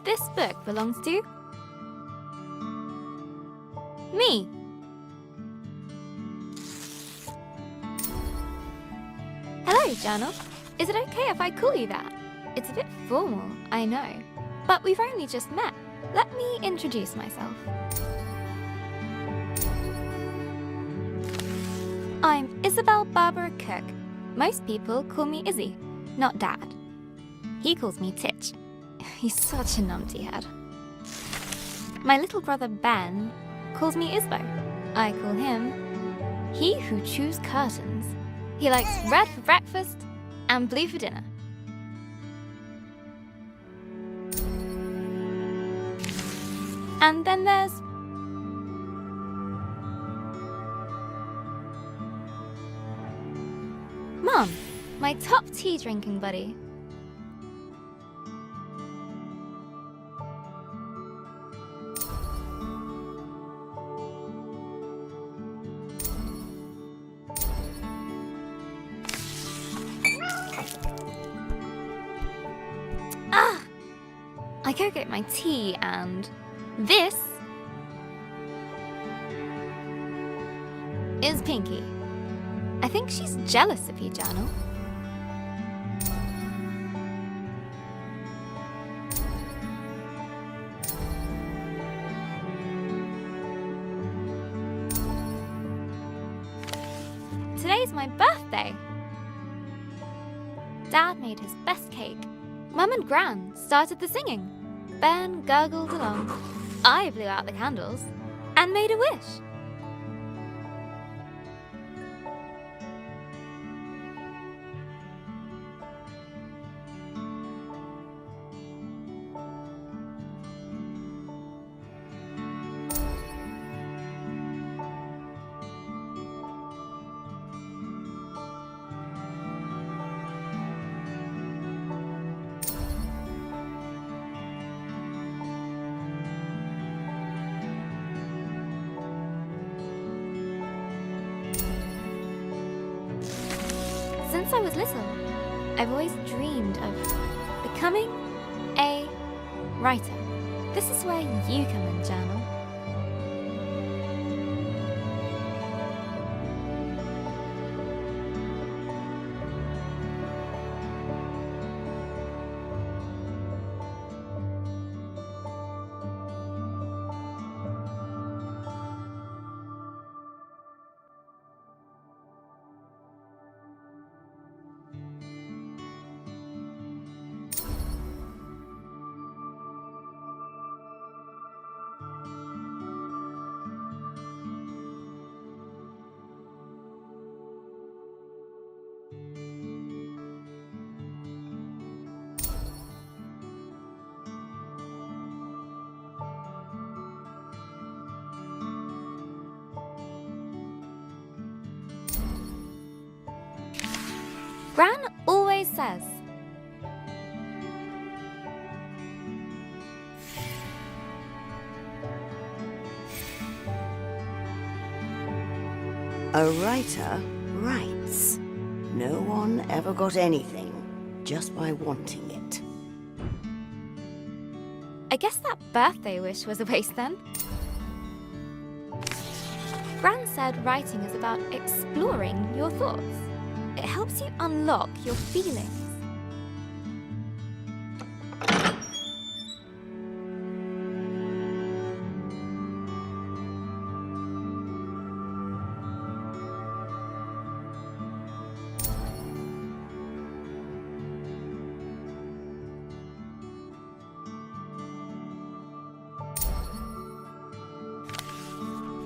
this book belongs to me. Hello, journal. Is it okay if I call you that? It's a bit formal, I know, but we've only just met. Let me introduce myself. I'm Isabel Barbara Cook. Most people call me Izzy, not Dad. He calls me Titch. He's such a numpty head. My little brother Ben calls me Isbo. I call him He Who Chews Curtains. He likes red for breakfast and blue for dinner. And then there's Mom, my top tea drinking buddy. I go get my tea, and this is Pinky. I think she's jealous of you, Journal. Today's my birthday. Dad made his best cake. Mum and Gran started the singing. Ben gurgled along. I blew out the candles and made a wish. Since I was little, I've always dreamed of becoming a writer. This is where you come in, Journal. Gran always says, a writer writes. No one ever got anything just by wanting it. I guess that birthday wish was a waste then. Gran said writing is about exploring your thoughts. It helps you unlock your feelings.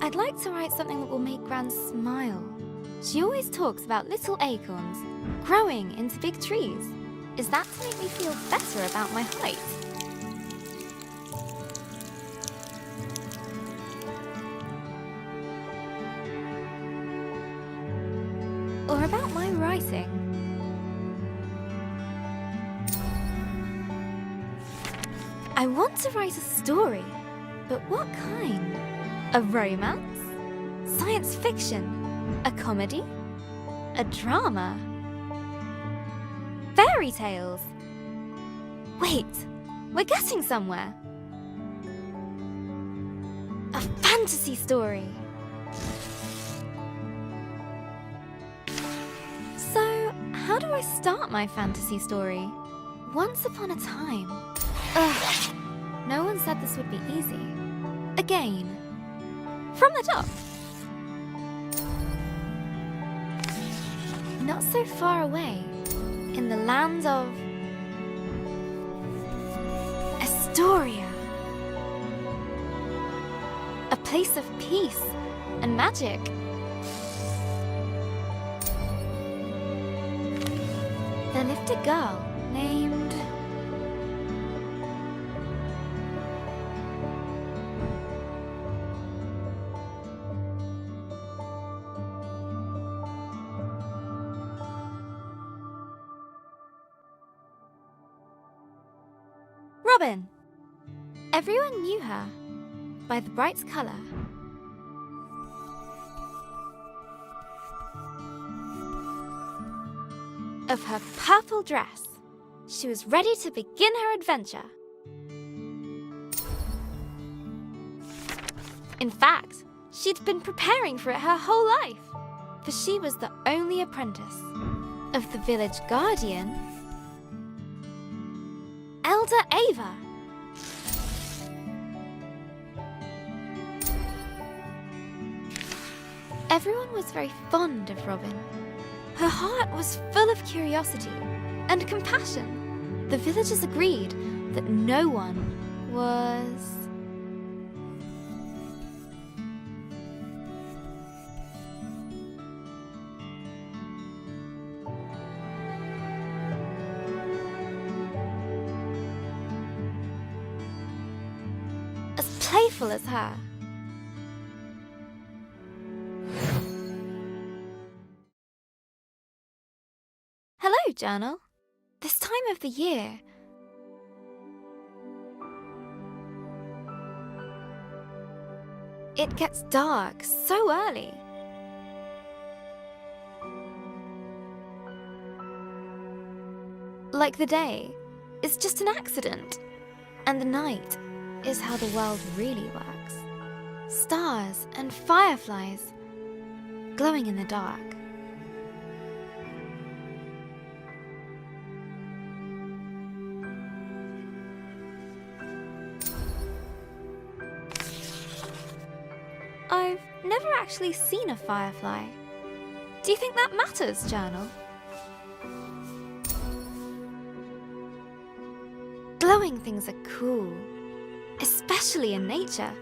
I'd like to write something that will make Gran smile. She always talks about little acorns growing into big trees. Is that to make me feel better about my height? Or about my writing? I want to write a story, but what kind? A romance? Science fiction? A comedy? A drama? Fairy tales? Wait, We're getting somewhere. A fantasy story. So, how do I start my fantasy story? Once upon a time. Ugh. No one said this would be easy. Again. From the top. Not so far away, in the lands of Astoria. A place of peace and magic. There lived a girl named... Robin. Everyone knew her by the bright colour of her purple dress. She was ready to begin her adventure. In fact, she'd been preparing for it her whole life, for she was the only apprentice of the village guardian, Elder Ava. Everyone was very fond of Robin. Her heart was full of curiosity and compassion. The villagers agreed that no one was... as playful as her. Hello, Journal. This time of the year, it gets dark so early. Like the day is just an accident, and the night is how the world really works. Stars and fireflies glowing in the dark. I've never actually seen a firefly. Do you think that matters, Journal? Glowing things are cool, especially in nature.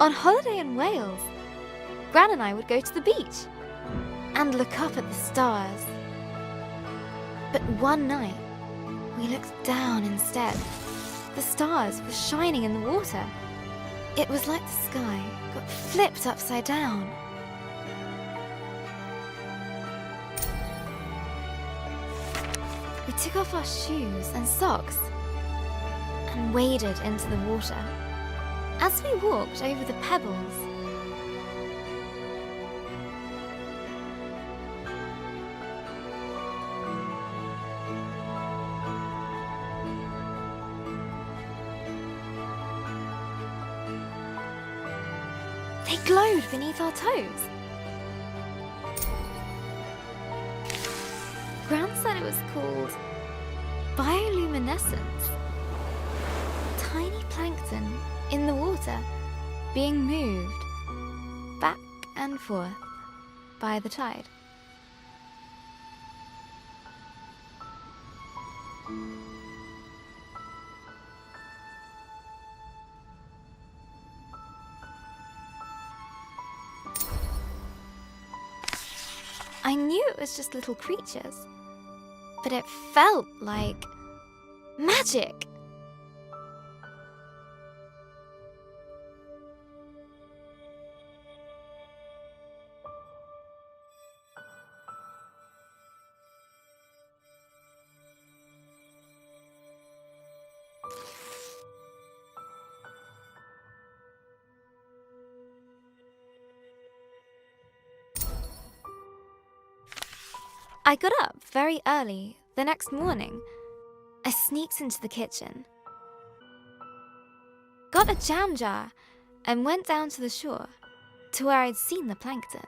On holiday in Wales, Gran and I would go to the beach and look up at the stars. But one night, we looked down instead. The stars were shining in the water. It was like the sky got flipped upside down. We took off our shoes and socks and waded into the water. As we walked over the pebbles, they glowed beneath our toes. Gran said it was called bioluminescence. Tiny plankton in the water, being moved back and forth by the tide. I knew it was just little creatures, but it felt like magic. I got up very early the next morning. I sneaked into the kitchen, got a jam jar, and went down to the shore, to where I'd seen the plankton.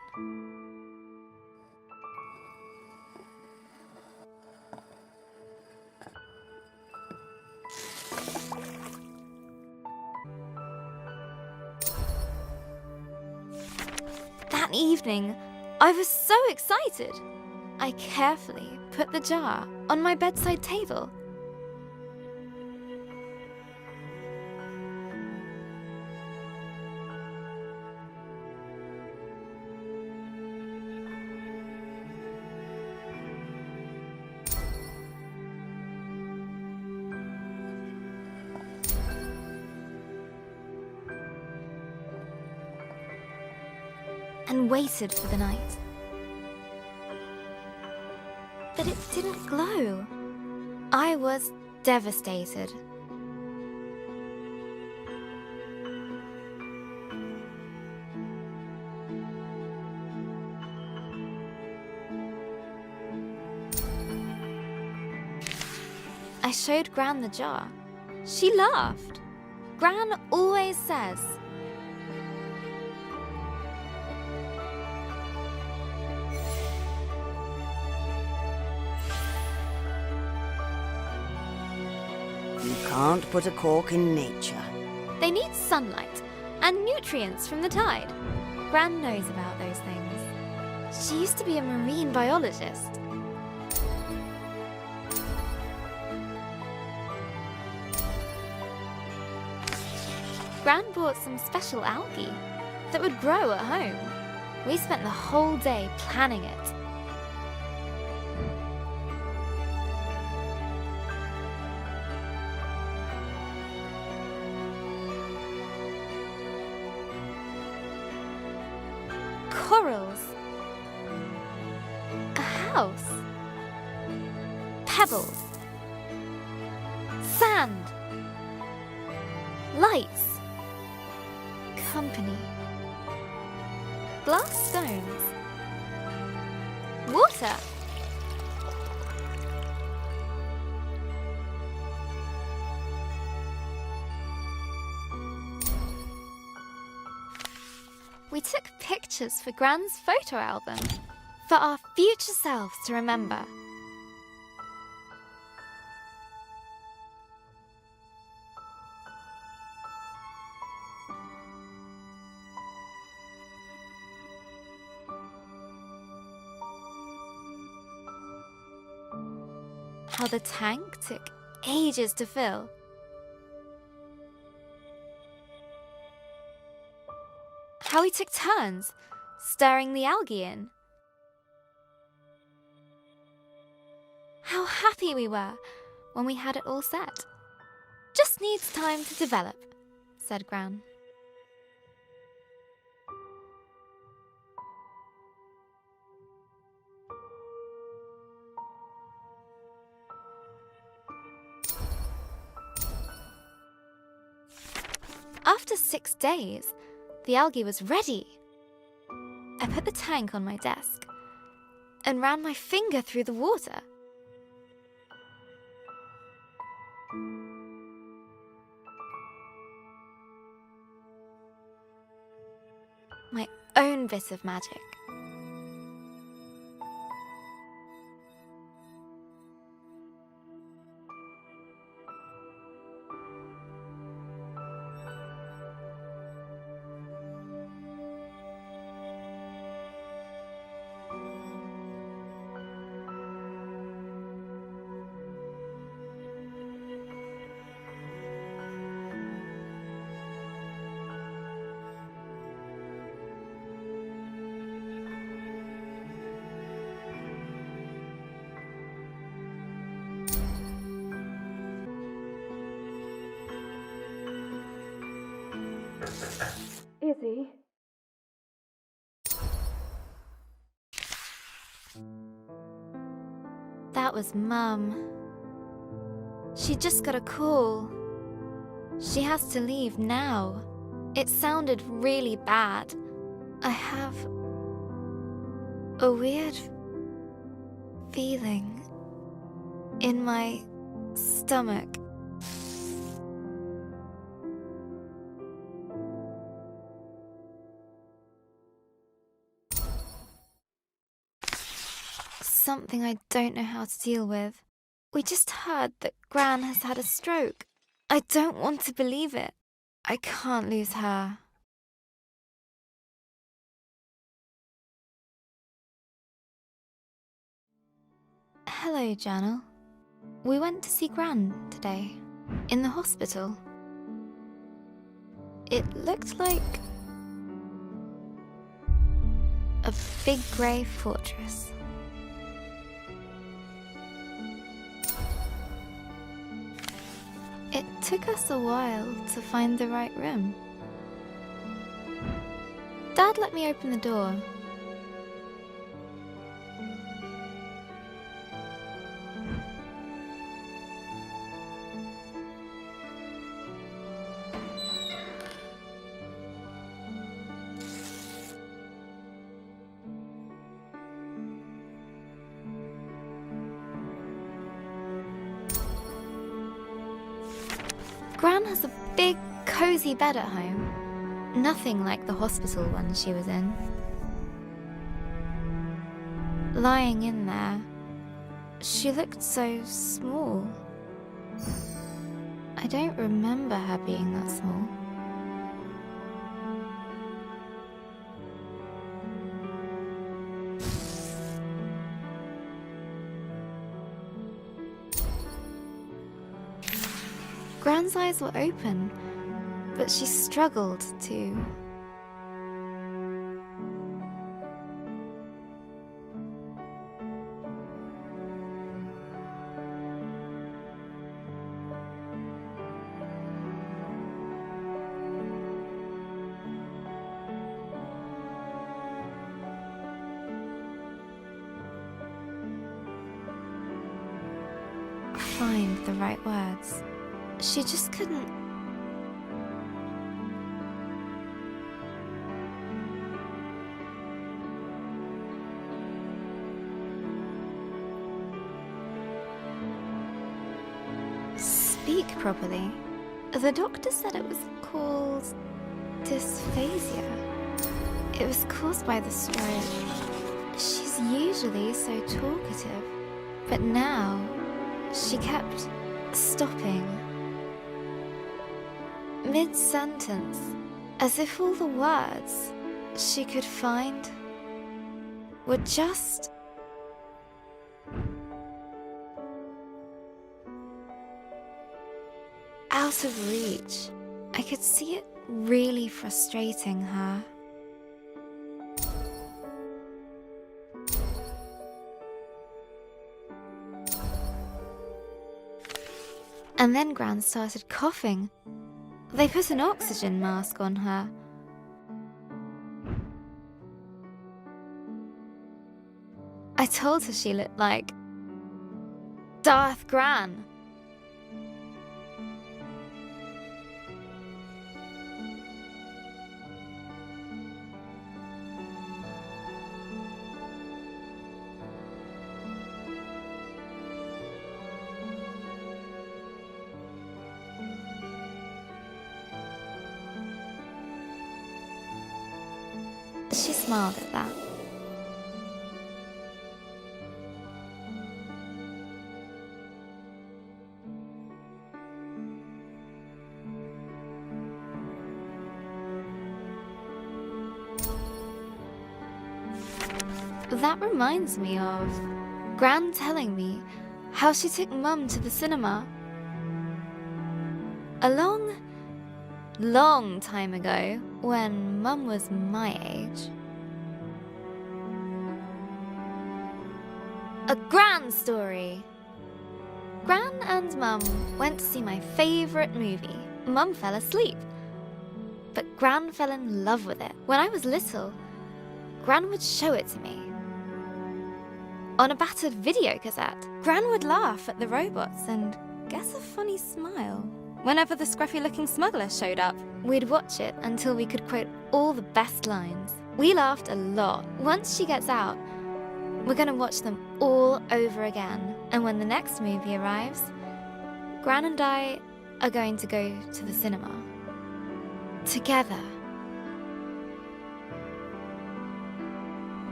That evening, I was so excited. I carefully put the jar on my bedside table. And waited for the night. But it didn't glow. I was devastated. I showed Gran the jar. She laughed. Gran always says, You can't put a cork in nature. they need sunlight and nutrients from the tide. Gran knows about those things. She used to be a marine biologist. Gran bought some special algae that would grow at home. We spent the whole day planning it. Corals. A house. Pebbles. Sand. Lights. Company. Glass stones. Water. We took pictures for Gran's photo album, for our future selves to remember. How the tank took ages to fill. How we took turns stirring the algae in. How happy we were when we had it all set. Just needs time to develop, said Gran. After 6 days, the algae was ready. I put the tank on my desk and ran my finger through the water. My own bit of magic. Izzy? That was Mum. She just got a call. She has to leave now. It sounded really bad. I have a weird feeling in my stomach. Something I don't know how to deal with. We just heard that Gran has had a stroke. I don't want to believe it. I can't lose her. Hello, Journal. We went to see Gran today, in the hospital. It looked like a big grey fortress. It took us a while to find the right room. Dad let me open the door. Gran has a big, cozy bed at home. Nothing like the hospital one she was in. Lying in there, she looked so small. I don't remember her being that small. Gran's eyes were open, but she struggled to. Find the right words. She just couldn't. Speak properly. The doctor said it was called dysphasia. It was caused by the stroke. She's usually so talkative, but now she kept stopping mid-sentence, as if all the words she could find were just out of reach. I could see it really frustrating her. And then Gran started coughing. They put an oxygen mask on her. I told her she looked like Darth Gran. She smiled at that. That reminds me of Gran telling me how she took Mum to the cinema a long time ago when Mum was my age. A Gran story! Gran and Mum went to see my favourite movie. Mum fell asleep, but Gran fell in love with it. When I was little, Gran would show it to me on a battered video cassette. Gran would laugh at the robots and guess a funny smile whenever the scruffy-looking smuggler showed up. We'd watch it until we could quote all the best lines. We laughed a lot. Once she gets out, We're gonna watch them all over again, and when the next movie arrives, Gran and I are going to go to the cinema. Together.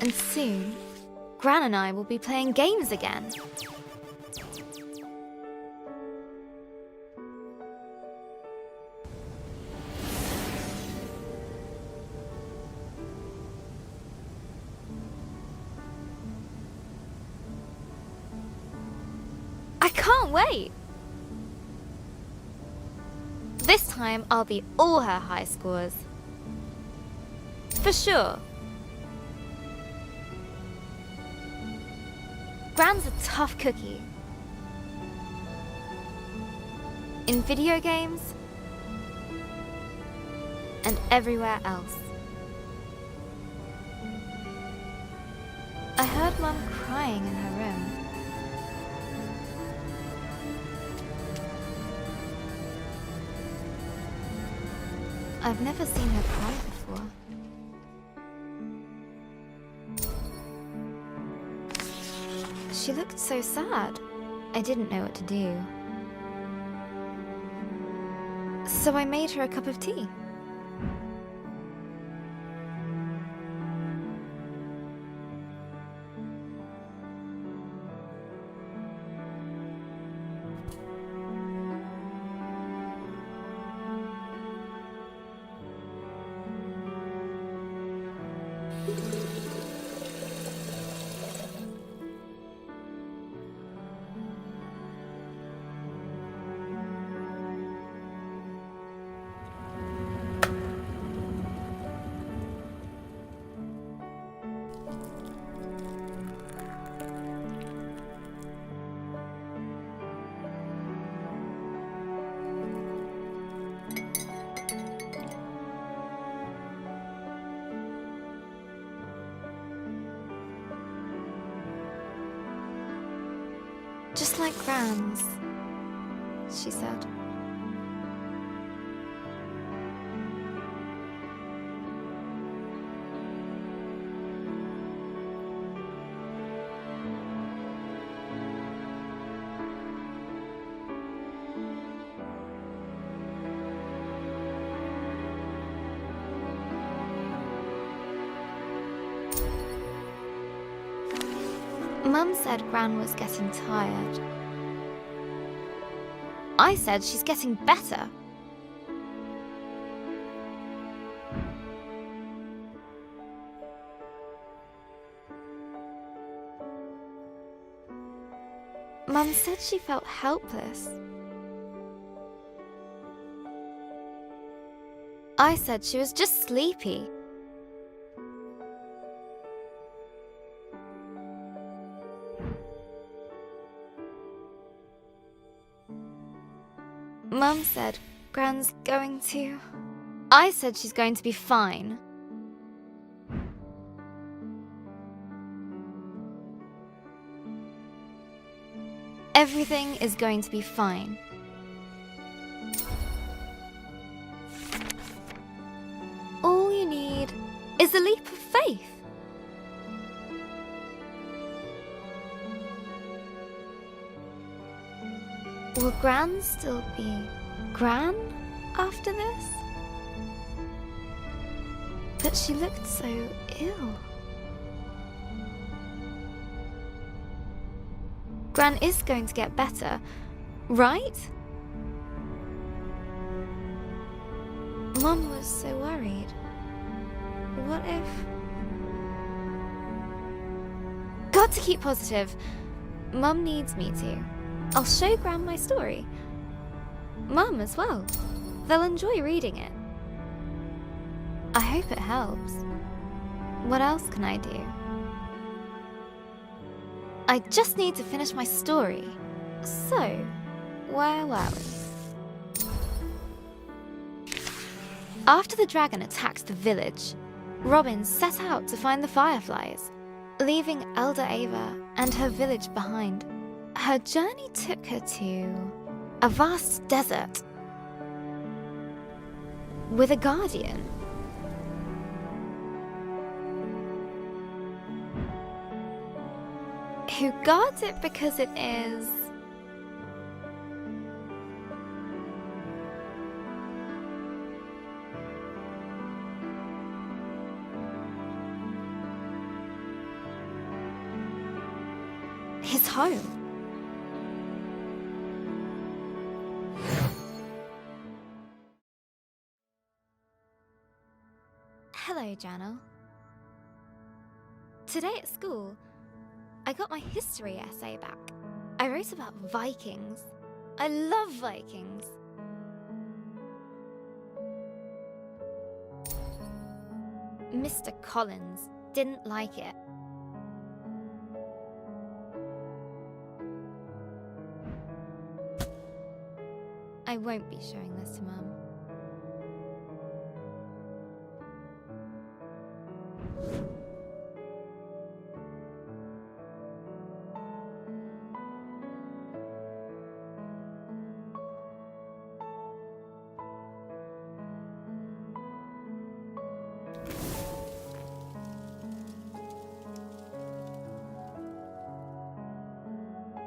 And soon, Gran and I will be playing games again. I can't wait! This time I'll beat all her high scores. For sure. Gran's a tough cookie. In video games and everywhere else. I heard Mum crying in her room. I've never seen her cry before. She looked so sad. I didn't know what to do. So I made her a cup of tea. Just like Gran's, she said. Mum said Gran was getting tired. I said she's getting better. Mum said she felt helpless. I said she was just sleepy. Mum said Gran's going to... I said she's going to be fine. Everything is going to be fine. All you need is a leap of faith. Will Gran still be Gran after this? But she looked so ill. Gran is going to get better, right? Mum was so worried. What if... Got to keep positive. Mum needs me to. I'll show Gran my story. Mum as well. They'll enjoy reading it. I hope it helps. What else can I do? I just need to finish my story. So, where were we? After the dragon attacked the village, Robin set out to find the fireflies, leaving Elder Ava and her village behind. Her journey took her to a vast desert with a guardian. Who guards it because it is his home. Hello, Jano. Today at school, I got my history essay back. I wrote about Vikings. I love Vikings. Mr. Collins didn't like it. I won't be showing this to Mum.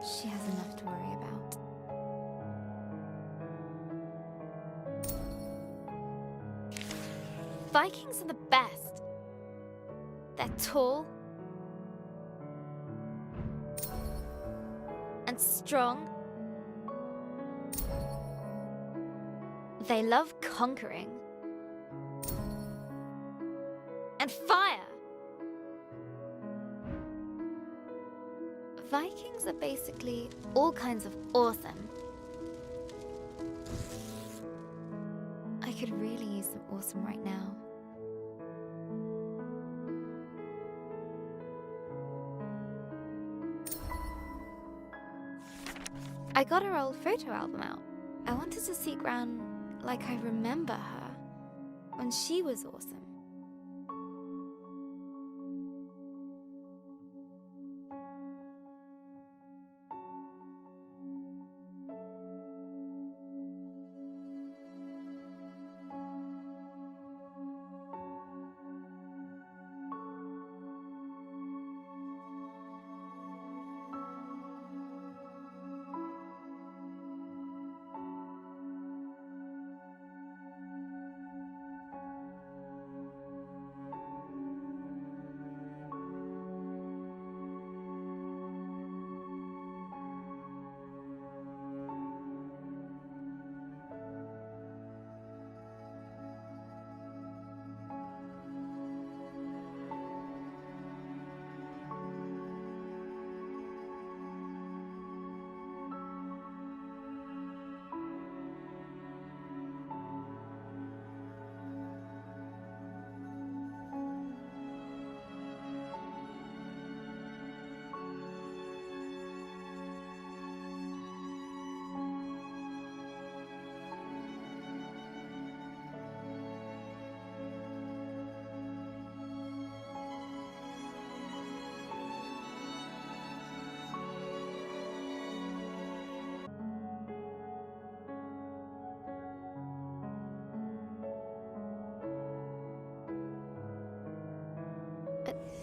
She has enough to worry about. Vikings are the best. They're tall and strong. They love conquering and fire. Vikings are basically all kinds of awesome. I could really use some awesome right now. I got her old photo album out. I wanted to see Gran like I remember her when she was awesome.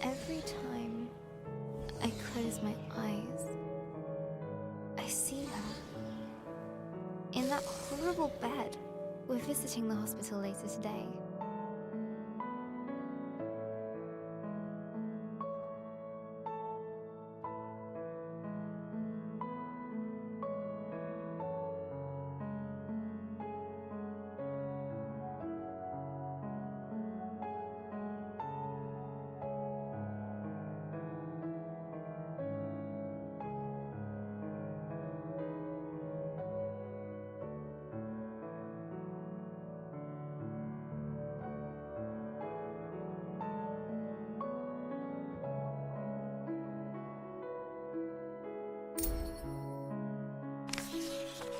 Every time I close my eyes, I see her. In that horrible bed. We're visiting the hospital later today.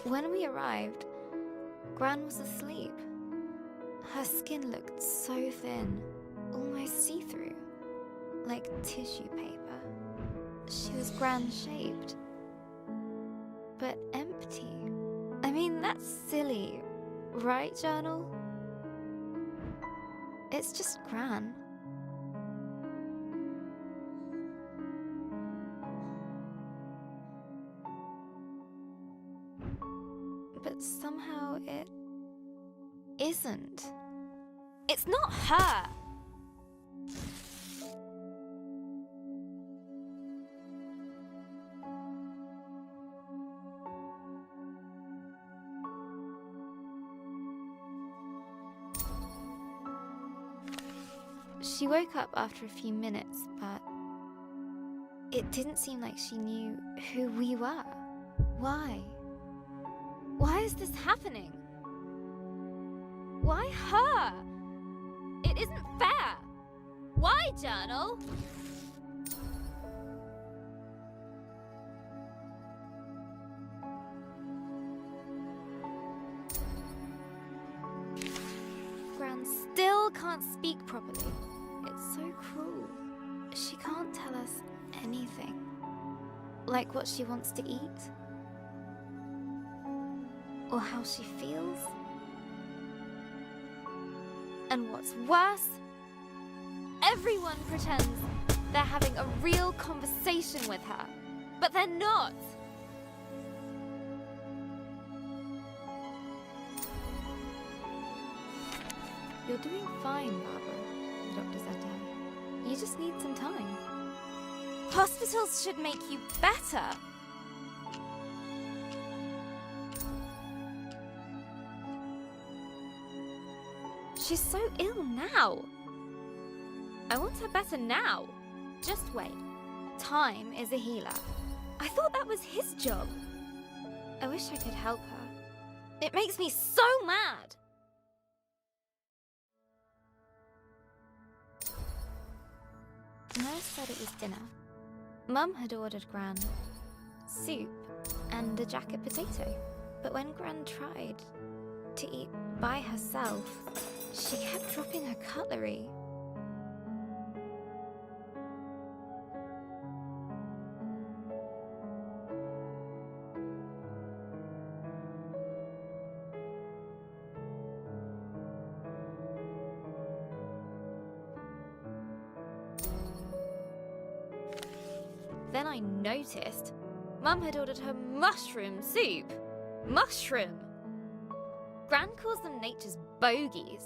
When we arrived, Gran was asleep. Her skin looked so thin, almost see-through, like tissue paper. She was Gran-shaped, but empty. I mean, that's silly, right, Journal? It's just Gran. But somehow it isn't. It's not her! She woke up after a few minutes, but it didn't seem like she knew who we were. Why? Why is this happening? Why her? It isn't fair. Why, Journal? Gran still can't speak properly. It's so cruel. She can't tell us anything. Like what she wants to eat. Or how she feels. And what's worse, everyone pretends they're having a real conversation with her, but they're not. You're doing fine, Barbara, the doctor said to her. You just need some time. Hospitals should make you better. She's so ill now. I want her better now. Just wait. Time is a healer. I thought that was his job. I wish I could help her. It makes me so mad. Nurse said it was dinner. Mum had ordered Gran soup and a jacket potato. But when Gran tried to eat by herself, she kept dropping her cutlery. Then I noticed Mum had ordered her mushroom soup. Mushroom! Gran calls them nature's bogies.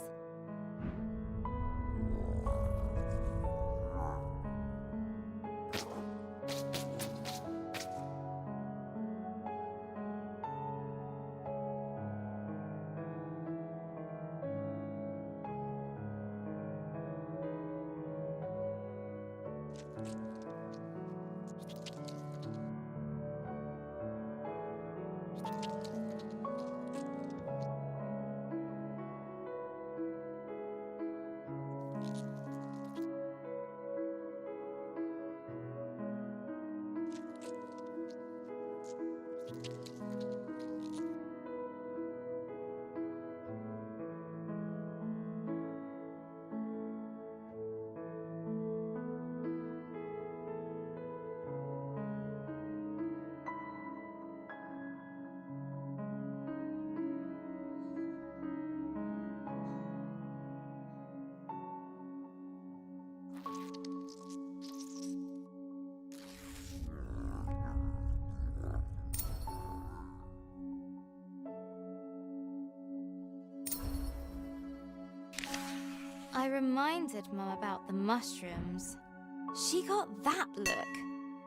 I reminded Mum about the mushrooms. She got that look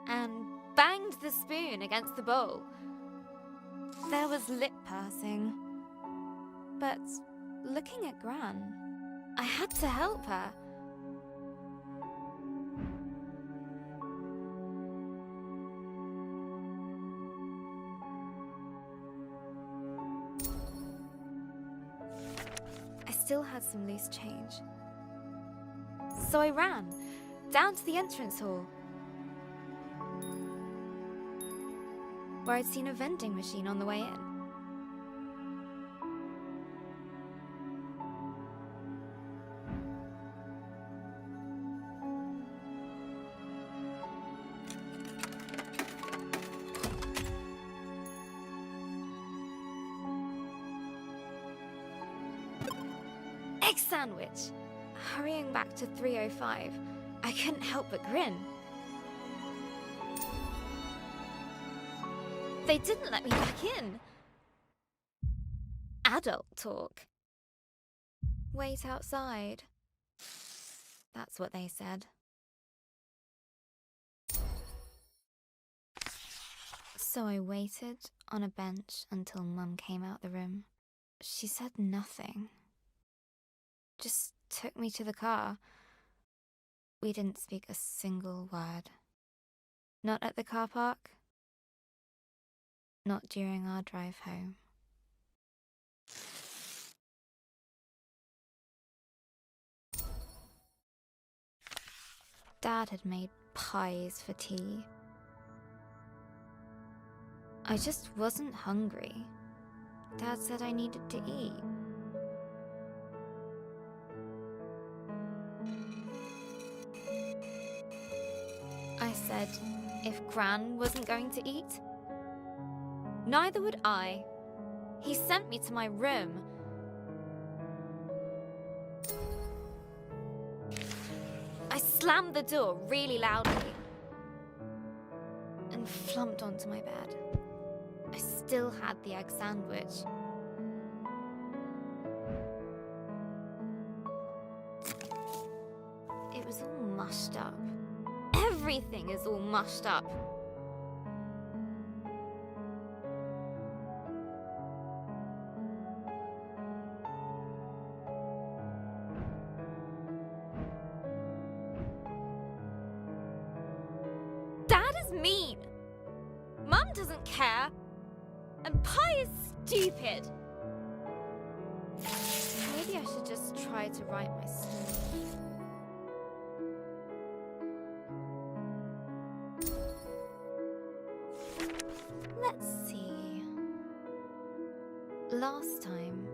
and banged the spoon against the bowl. There was lip pursing. But looking at Gran, I had to help her. I still had some loose change. So I ran down to the entrance hall, where I'd seen a vending machine on the way in. egg sandwich! Hurrying back to 305, I couldn't help but grin. They didn't let me back in. Adult talk. Wait outside. That's what they said. So I waited on a bench until Mum came out the room. She said nothing. Just took me to the car. We didn't speak a single word. Not at the car park. Not during our drive home. Dad had made pies for tea. I just wasn't hungry. Dad said I needed to eat. I said if Gran wasn't going to eat, neither would I. He sent me to my room. I slammed the door really loudly and flumped onto my bed. I still had the egg sandwich. It was all mushed up. Everything is all mushed up. Dad is mean. Mum doesn't care. And pie is stupid. Maybe I should just try to write my story. Let's see. Last time,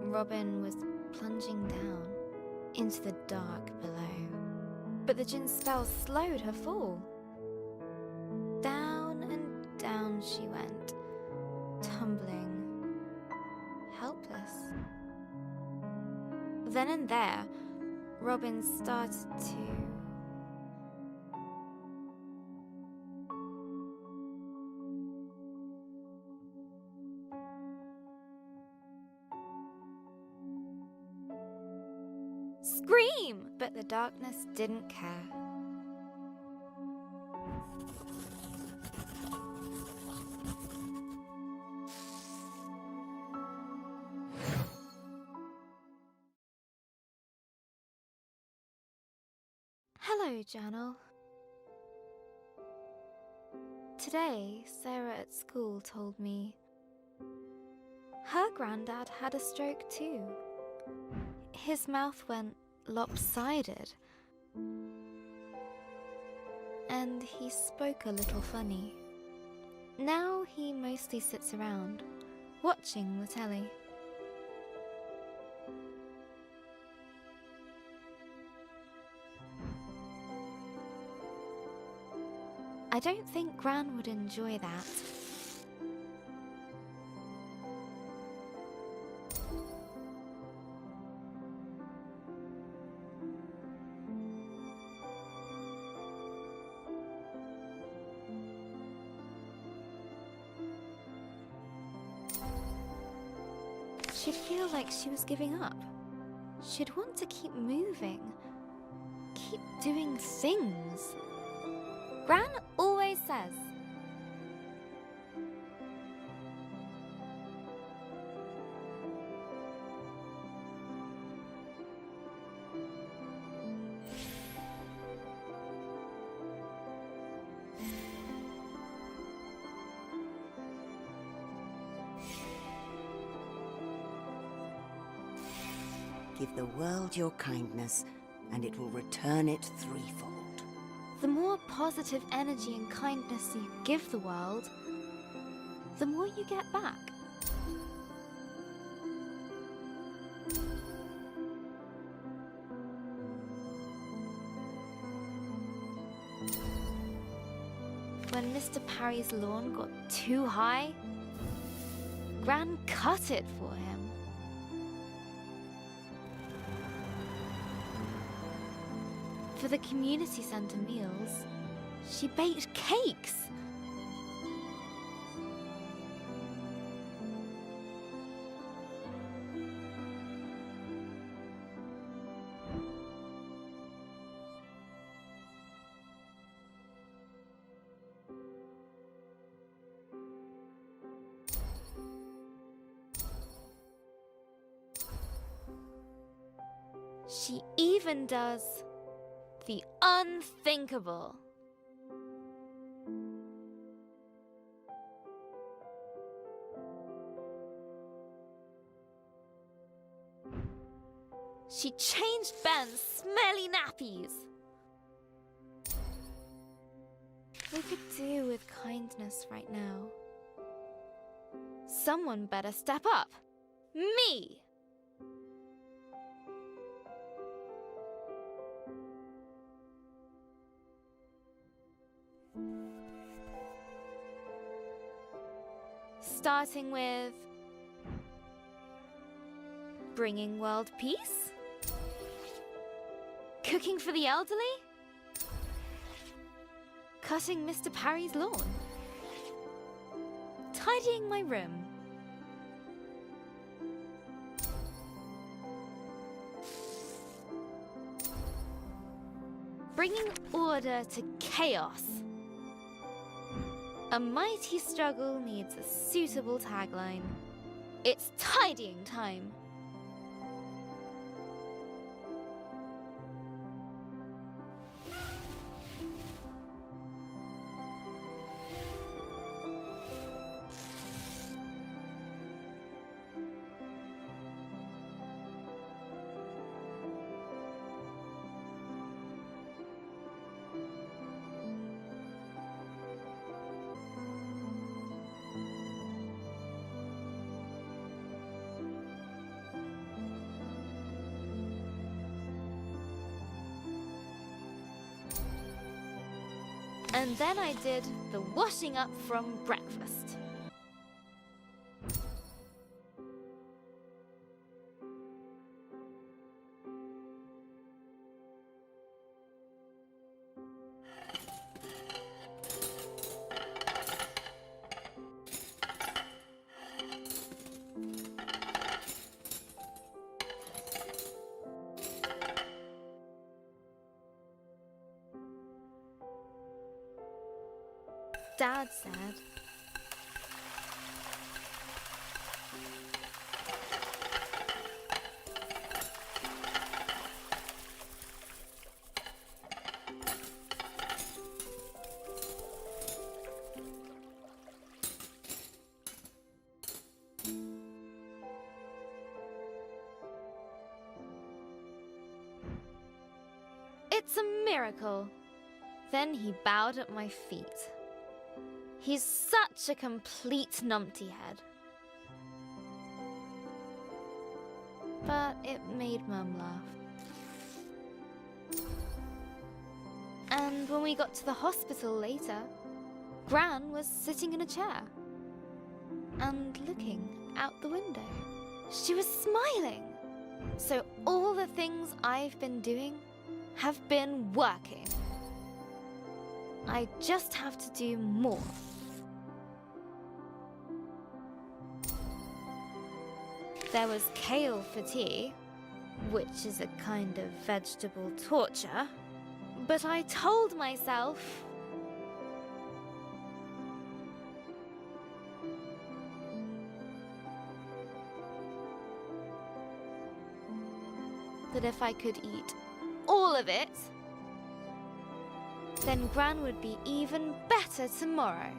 Robin was plunging down into the dark below, but the gin spell slowed her fall. Down and down she went, tumbling, helpless. Then and there, Robin started to... scream! But the darkness didn't care. Hello, Journal. Today, Sarah at school told me her granddad had a stroke too. His mouth went lopsided, and he spoke a little funny. Now he mostly sits around, watching the telly. I don't think Gran would enjoy that. She'd feel like she was giving up. She'd want to keep moving, keep doing things. Gran always says, Give the world your kindness, and it will return it threefold. the more positive energy and kindness you give the world, the more you get back. When Mr. Parry's lawn got too high, Gran cut it for him. For the community centre meals, she baked cakes. She even does the unthinkable. She changed Ben's smelly nappies. We could do with kindness right now. Someone better step up. Me! Starting with bringing world peace, cooking for the elderly, cutting Mr. Parry's lawn, tidying my room, bringing order to chaos. A mighty struggle needs a suitable tagline. It's tidying time. And then I did the washing up from breakfast. Dad said, "It's a miracle." Then he bowed at my feet. He's such a complete numpty head. But it made Mum laugh. And when we got to the hospital later, Gran was sitting in a chair and looking out the window. She was smiling. So all the things I've been doing have been working. I just have to do more. There was kale for tea, which is a kind of vegetable torture, but I told myself that if I could eat all of it, then Gran would be even better tomorrow.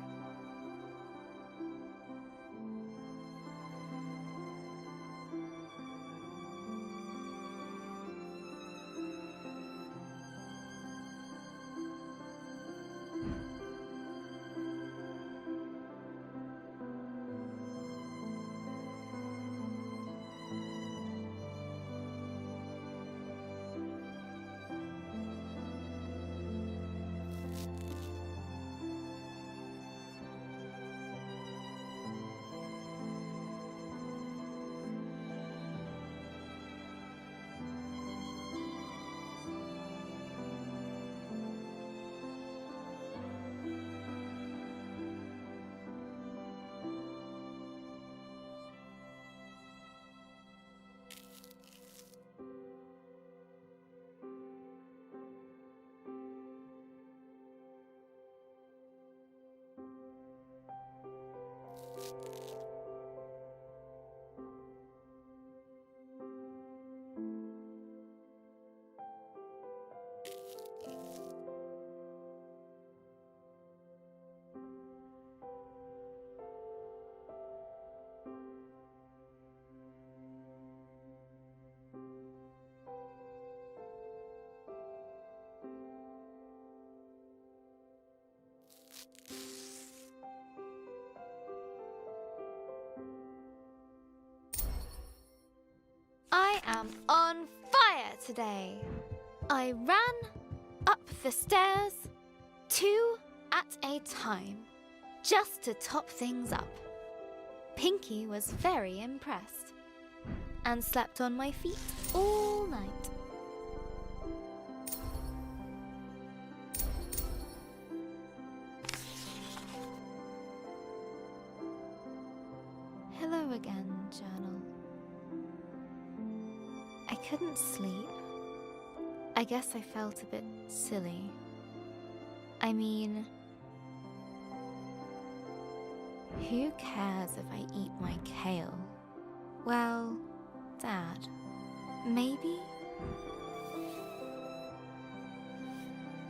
am on fire today. I ran up the stairs, 2 at a time, just to top things up. Pinky was very impressed and slept on my feet all night. Hello again, journal. I couldn't sleep. I guess I felt a bit silly. I mean, who cares if I eat my kale? Well, Dad, maybe?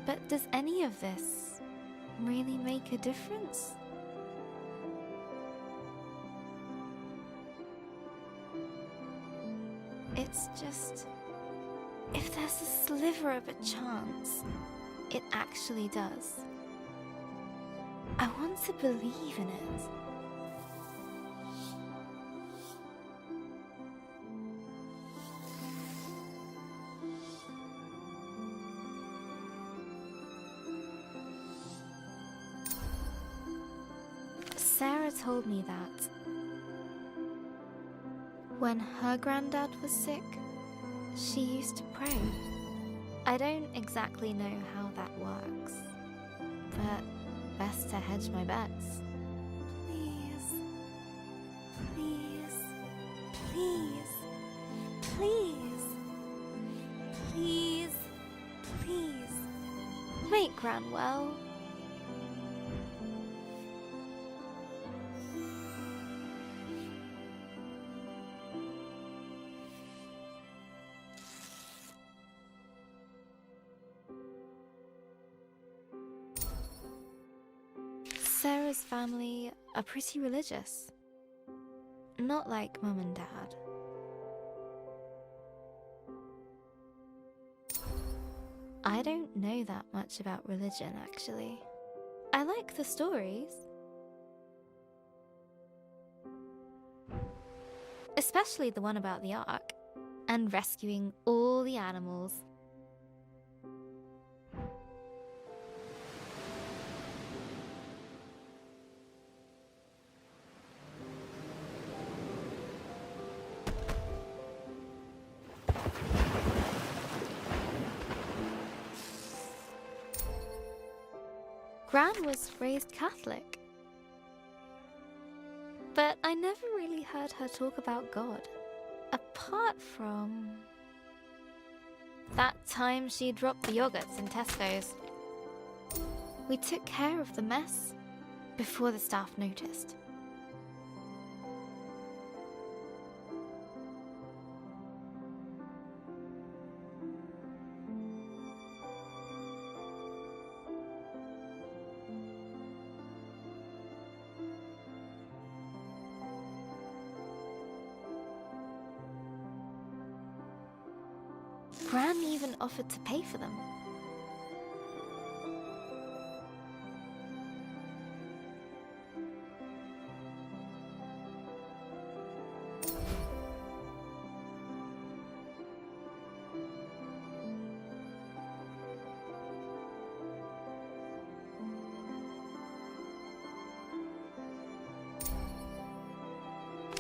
But does any of this really make a difference? It's just, if there's a sliver of a chance, it actually does. I want to believe in it. Sarah told me that when her granddad was sick, she used to pray. I don't exactly know how that works, but best to hedge my bets. Please, please, please, please, please, please, make Gran well. Sarah's family are pretty religious. Not like Mum and Dad. I don't know that much about religion, actually. I like the stories. Especially the one about the Ark and rescuing all the animals. Gran was raised Catholic, but I never really heard her talk about God, apart from that time she dropped the yogurts in Tesco's. We took care of the mess before the staff noticed. Gran even offered to pay for them.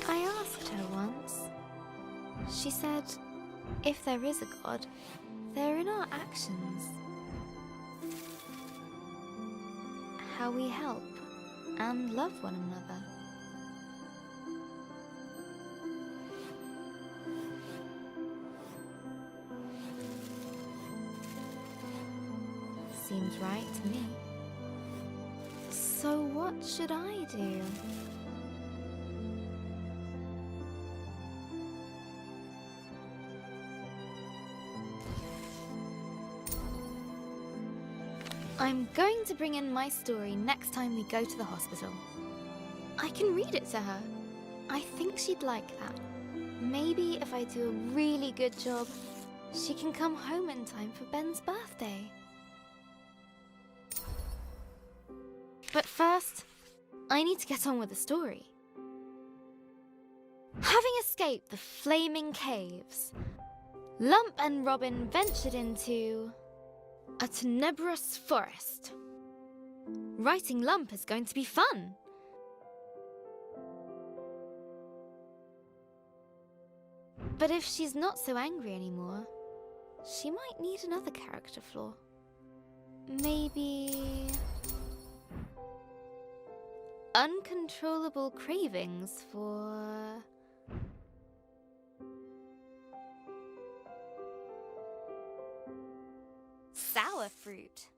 I asked her once. She said, if there is a God, they're in our actions. How we help and love one another. Seems right to me. So what should I do? I'm going to bring in my story next time we go to the hospital. I can read it to her. I think she'd like that. Maybe if I do a really good job, she can come home in time for Ben's birthday. But first, I need to get on with the story. Having escaped the flaming caves, Lump and Robin ventured into a tenebrous forest. Writing Lump is going to be fun. But if she's not so angry anymore, she might need another character flaw. Maybe uncontrollable cravings for sour fruit.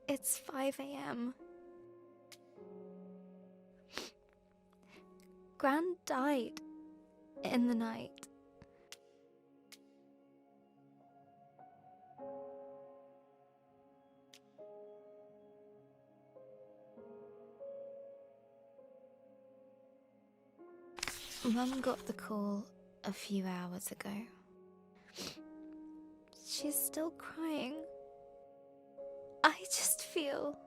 It's 5 a.m. Gran died in the night. Mum got the call a few hours ago. She's still crying. I just feel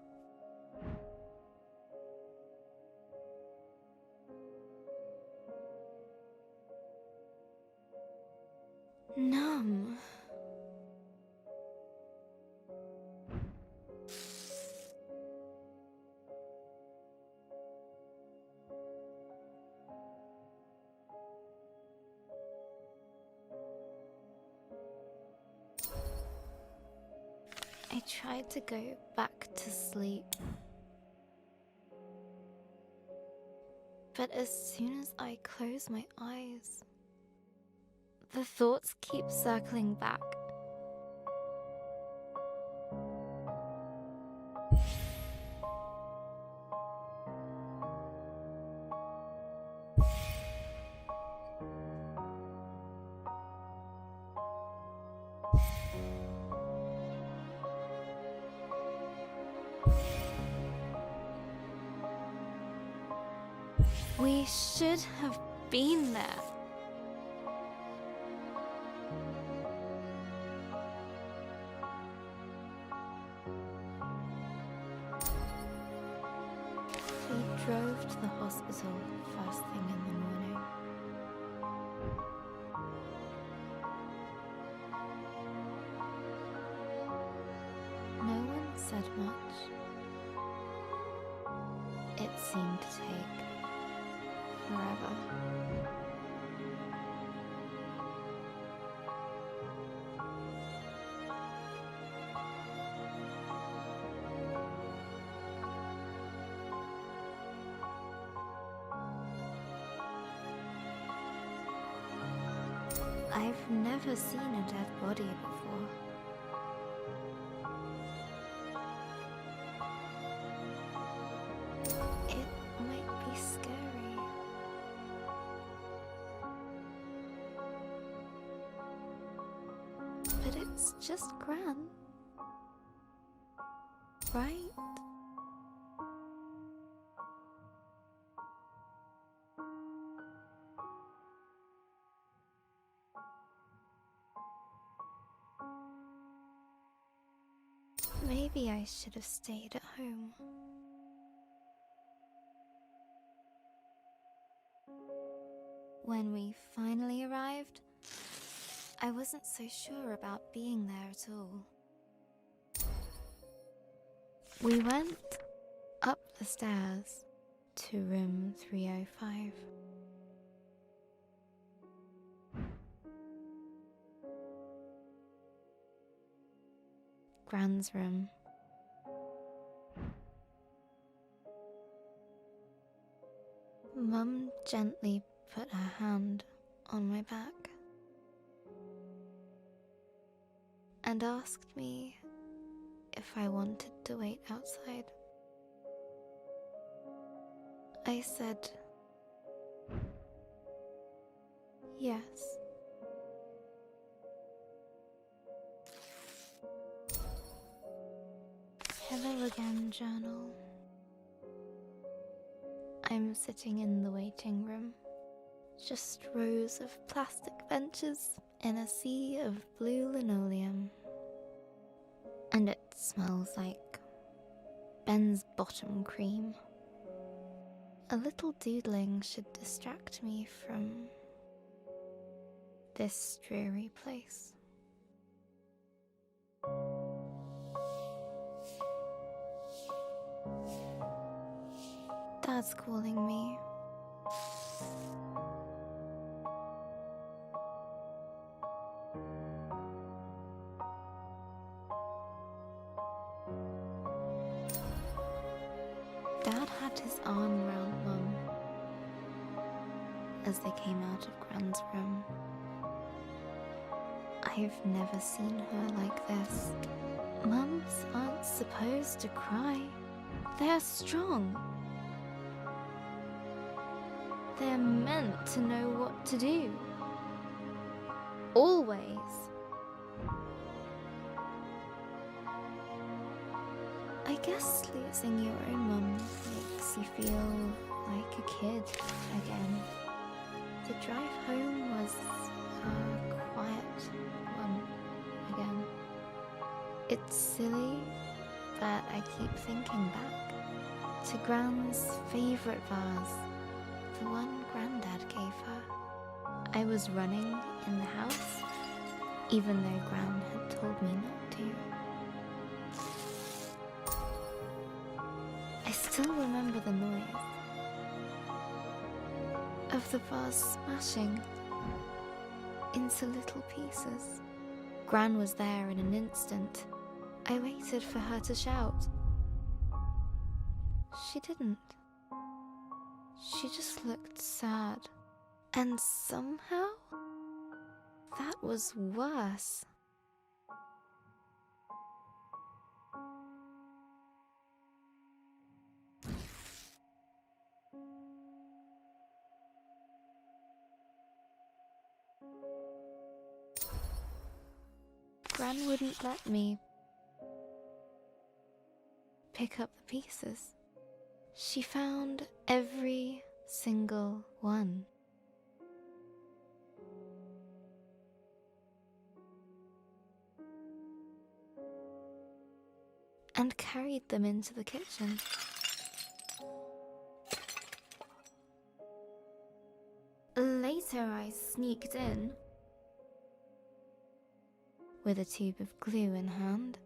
numb. I tried to go back to sleep, but as soon as I close my eyes, the thoughts keep circling back. We should have been there. We drove to the hospital first thing in the morning. No one said much. It seemed to take forever. I've never seen a dead body before. It might be scary. But it's just Gran, right? Maybe I should have stayed at home. When we finally arrived, I wasn't so sure about being there at all. We went up the stairs to room 305. Gran's room. Mum gently put her hand on my back and asked me if I wanted to wait outside. I said yes. Hello again, journal. sitting in the waiting room. Just rows of plastic benches in a sea of blue linoleum. And it smells like Ben's bottom cream. A little doodling should distract me from this dreary place. Dad's calling me. Dad had his arm round Mum as they came out of Gran's room. I've never seen her like this. Mums aren't supposed to cry. They're strong. They're meant to know what to do. Always. I guess losing your own mum makes you feel like a kid again. The drive home was a quiet one again. It's silly, but I keep thinking back to Gran's favourite vase, the one Grandad gave her. I was running in the house, even though Gran had told me not to. I still remember the noise of the vase smashing into little pieces. Gran was there in an instant. I waited for her to shout. She didn't. She just looked sad. And somehow, that was worse. Gran wouldn't let me pick up the pieces. She found every single one. And carried them into the kitchen. Later I sneaked in with a tube of glue in hand.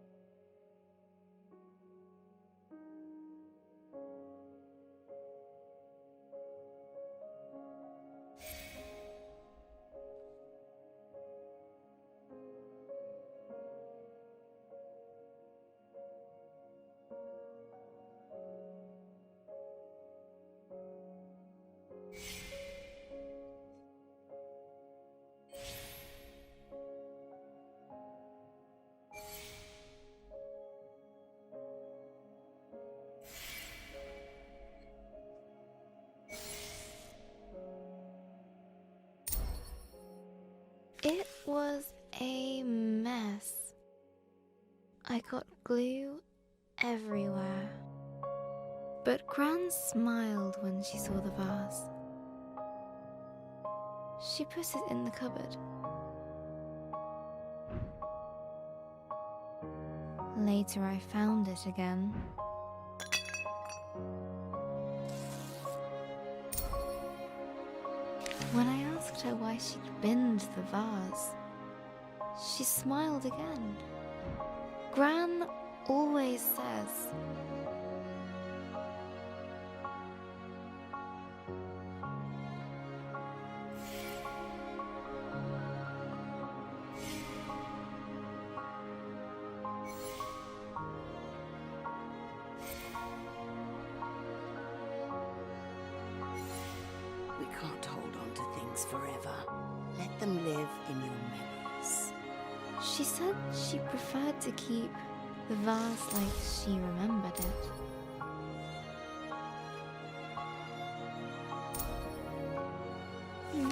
It was a mess. I got glue everywhere. But Gran smiled when she saw the vase. She put it in the cupboard. Later I found it again. When I asked her why she'd binned the vase, she smiled again. Gran always says, We can't hold on to things forever. Let them live in your memories. she said she preferred to keep the vase like she remembered it.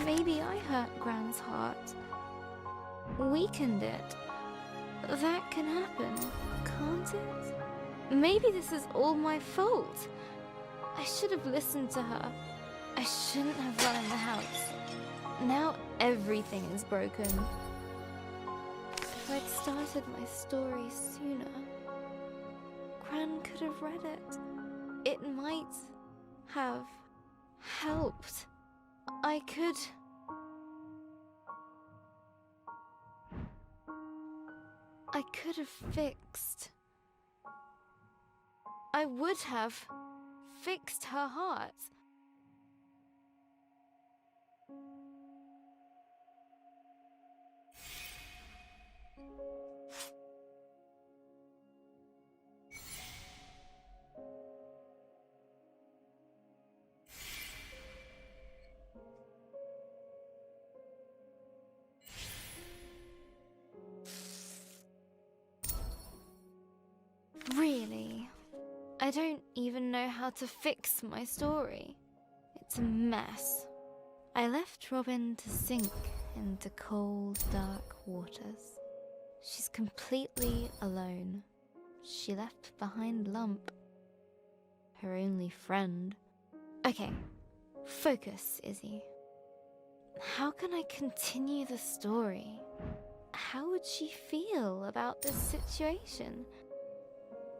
Maybe I hurt Gran's heart. Weakened it. That can happen, can't it? Maybe this is all my fault. I should have listened to her. I shouldn't have run in the house. Now everything is broken. If I'd started my story sooner, Gran could have read it. It might have helped. I could... have fixed... I would have fixed her heart. Really? I don't even know how to fix my story. It's a mess. I left Robin to sink into cold, dark waters. She's completely alone. She left behind Lump, her only friend. Okay, focus, Izzy. How can I continue the story? How would she feel about this situation?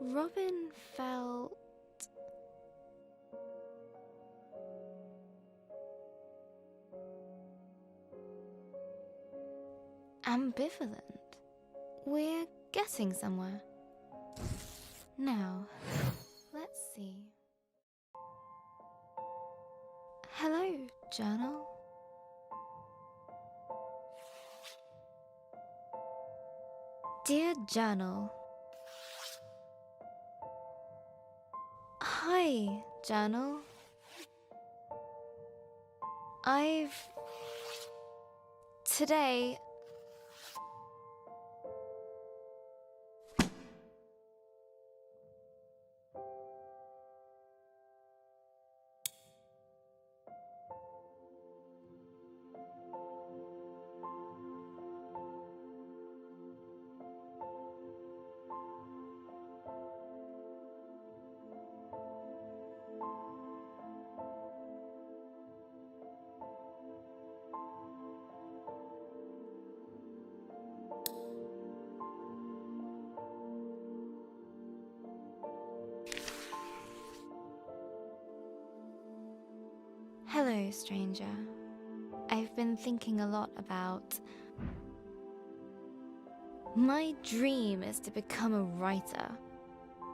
Robin felt... ambivalent. We're getting somewhere. Now, let's see. Hello, journal. Dear journal. Hi, journal. Today... Hello, stranger. I've been thinking a lot about... My dream is to become a writer.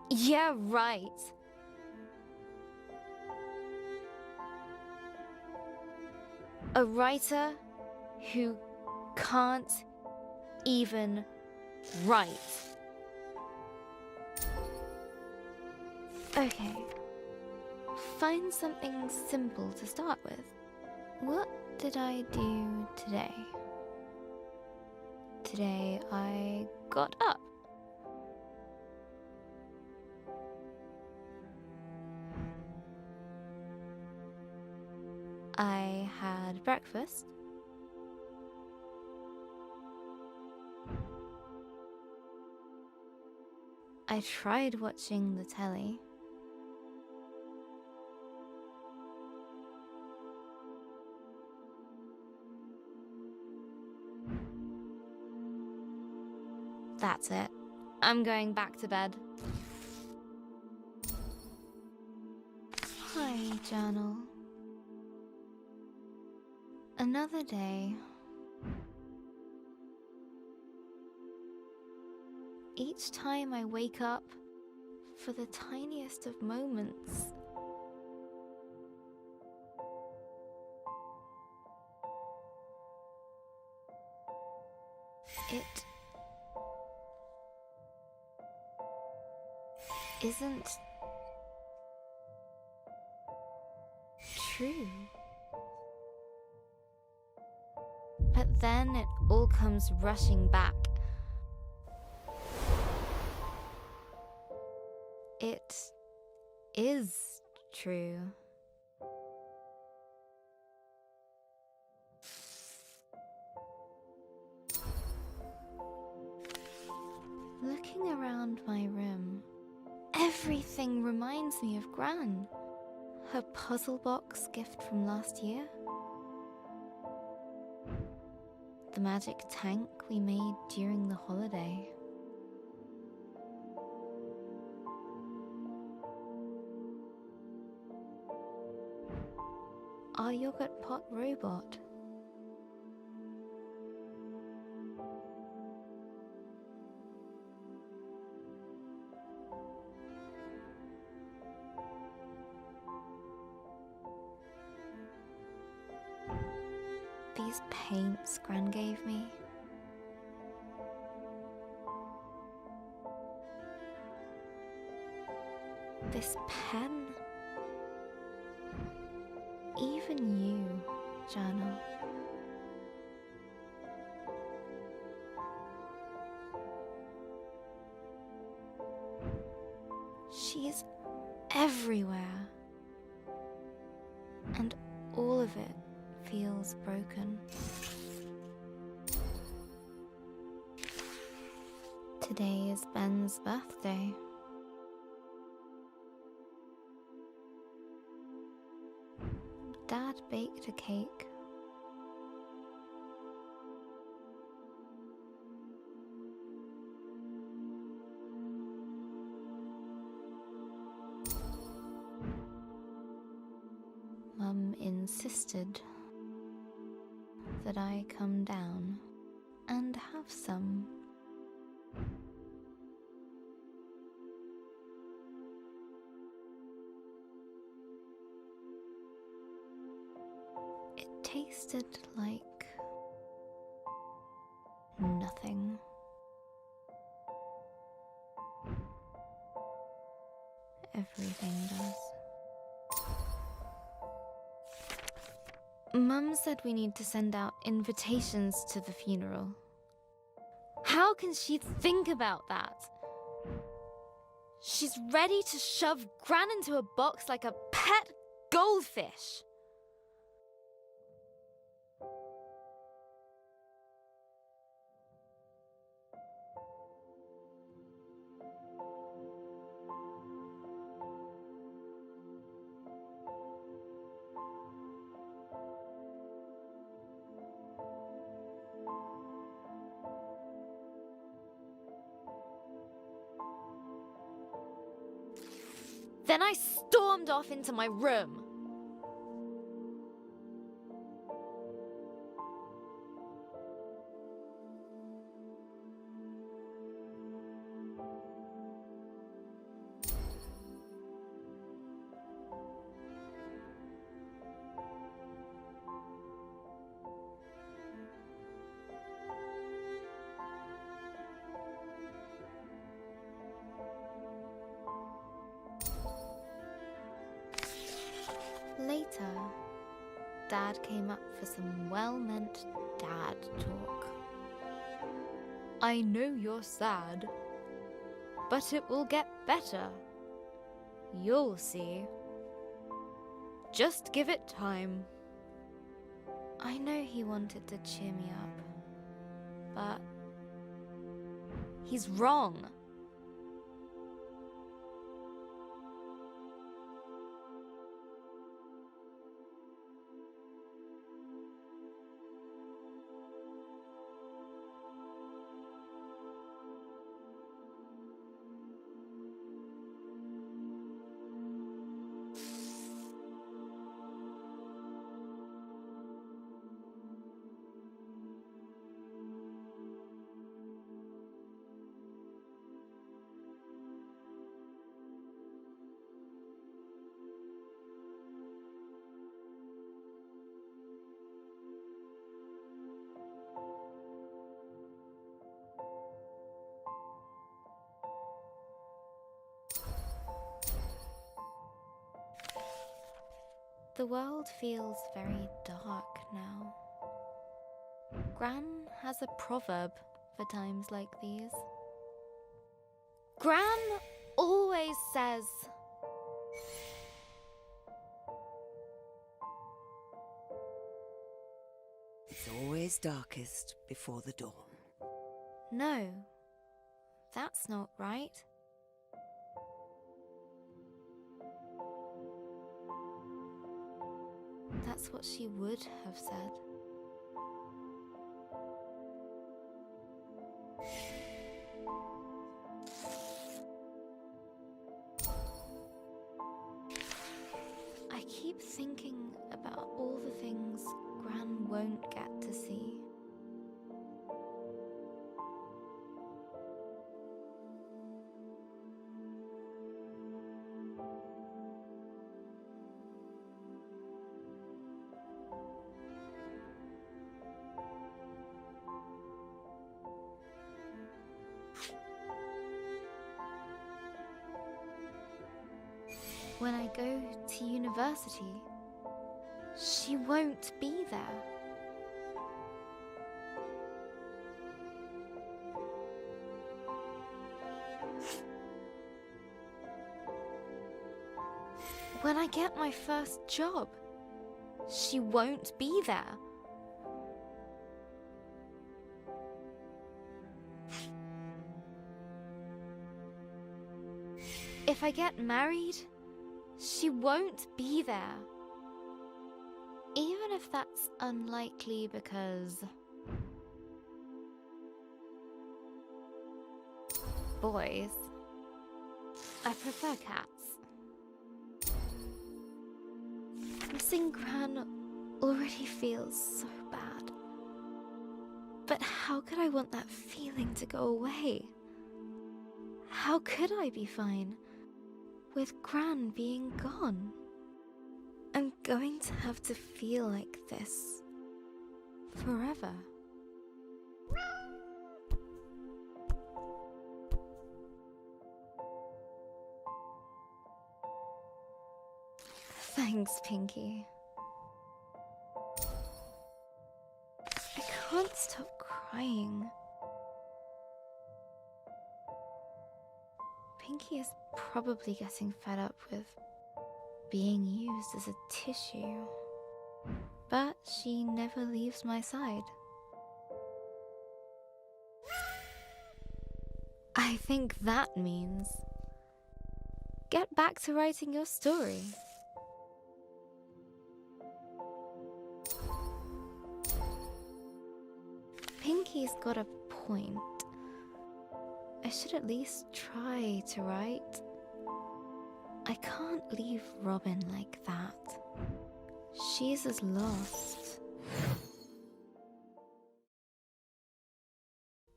Yeah, right. A writer who can't even write. Okay. Find something simple to start with. What did I do today? Today I got up. I had breakfast. I tried watching the telly. That's it. I'm going back to bed. Hi, journal. Another day. Each time I wake up, for the tiniest of moments, it isn't true. But then it all comes rushing back. It is true. Looking around my room, everything reminds me of Gran. Her puzzle box gift from last year? The magic tank we made during the holiday? Our yogurt pot robot? These paints Gran gave me. This pen. Even you, Jana. She's everywhere. And all of it feels broken. Today is Ben's birthday. Dad baked a cake. Mum insisted that I come down and have some. It tasted like nothing. Everything does. Mum said we need to send out invitations to the funeral. How can she think about that? She's ready to shove Gran into a box like a pet goldfish. Then I stormed off into my room. Later, Dad came up for some well-meant dad talk. I know you're sad, but it will get better. You'll see. Just give it time. I know he wanted to cheer me up, but he's wrong. The world feels very dark now. Gran has a proverb for times like these. Gran always says, It's always darkest before the dawn. no, that's not right. that's what she would have said. I keep thinking about all the things Gran won't get to see. When I go to university, she won't be there. When I get my first job, she won't be there. If I get married, she won't be there. Even if that's unlikely because... boys. I prefer cats. Missing Gran already feels so bad. But how could I want that feeling to go away? How could I be fine with Gran being gone? I'm going to have to feel like this forever. Thanks, Pinky. I can't stop crying. Pinky is probably getting fed up with being used as a tissue, but she never leaves my side. I think that means get back to writing your story. Pinky's got a point. I should at least try to write. I can't leave Robin like that. She's as lost.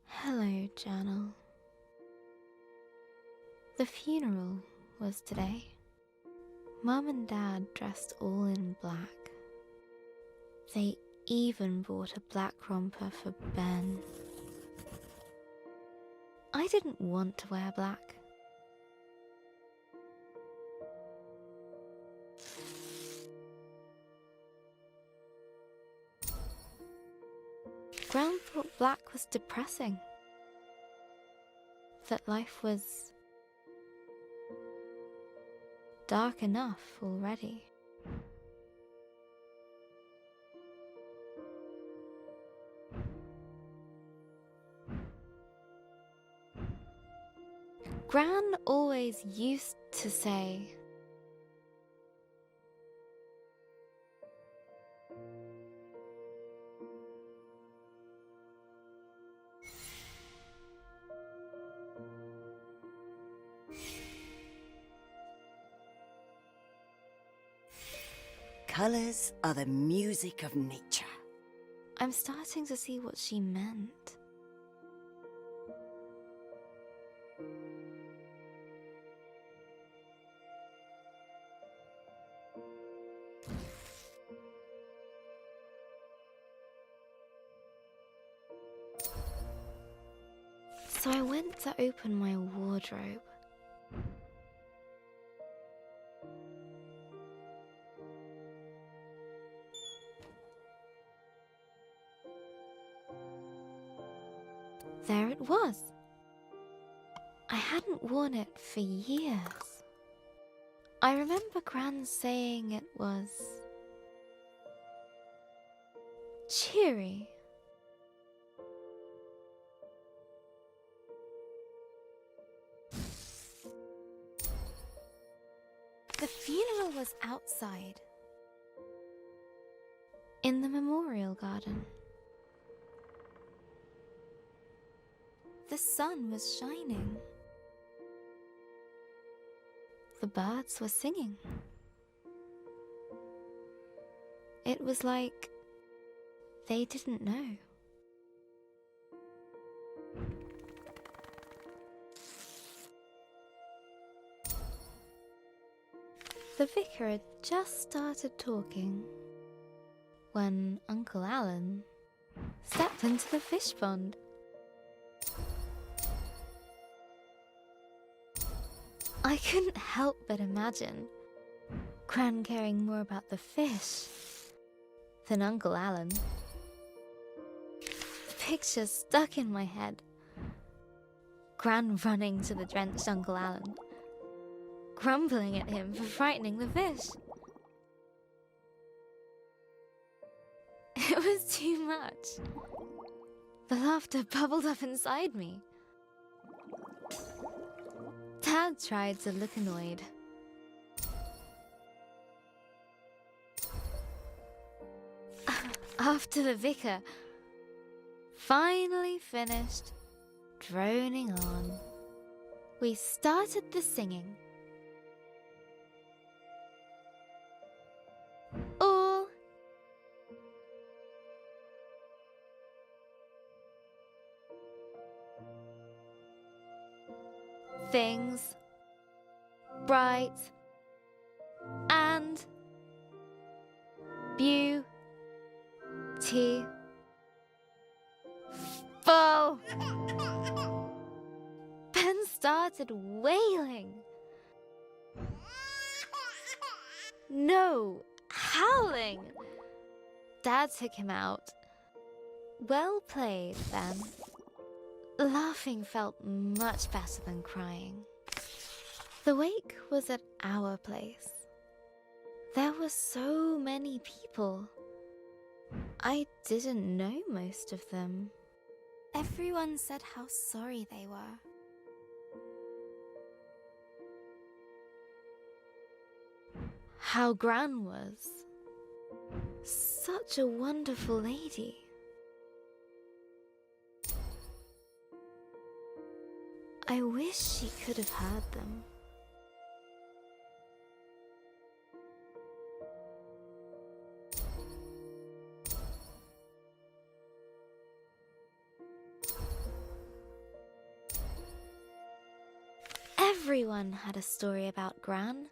Hello, journal. The funeral was today. Mum and Dad dressed all in black. They even bought a black romper for Ben. I didn't want to wear black. Gran thought black was depressing. That life was dark enough already. Gran always used to say, Colors are the music of nature. I'm starting to see what she meant. So I went to open my wardrobe. There it was. I hadn't worn it for years. I remember Gran saying it was cheery. The funeral was outside. in the memorial garden. The sun was shining. The birds were singing. It was like they didn't know. The vicar had just started talking when Uncle Alan stepped into the fish pond. I couldn't help but imagine Gran caring more about the fish than Uncle Alan. The picture stuck in my head. Gran running to the drenched Uncle Alan, grumbling at him for frightening the fish. It was too much. The laughter bubbled up inside me. Dad tried to look annoyed. After the vicar finally finished droning on, we started the singing. All things bright and beautiful. Ben started wailing. No, howling. Dad took him out. Well played, Ben. Laughing felt much better than crying. The wake was at our place. There were so many people. I didn't know most of them. Everyone said how sorry they were. How Gran was. Such a wonderful lady. I wish she could have heard them. Everyone had a story about Gran.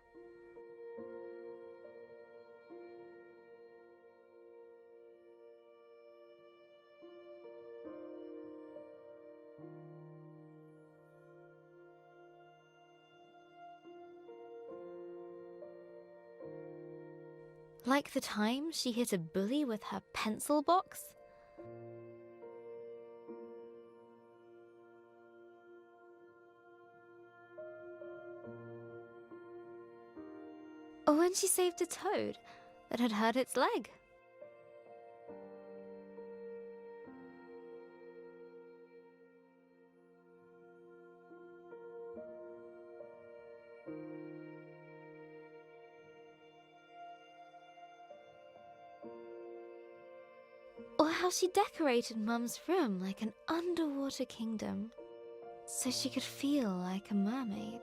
Like the time she hit a bully with her pencil box. Or when she saved a toad that had hurt its leg. Or how she decorated Mum's room like an underwater kingdom, so she could feel like a mermaid.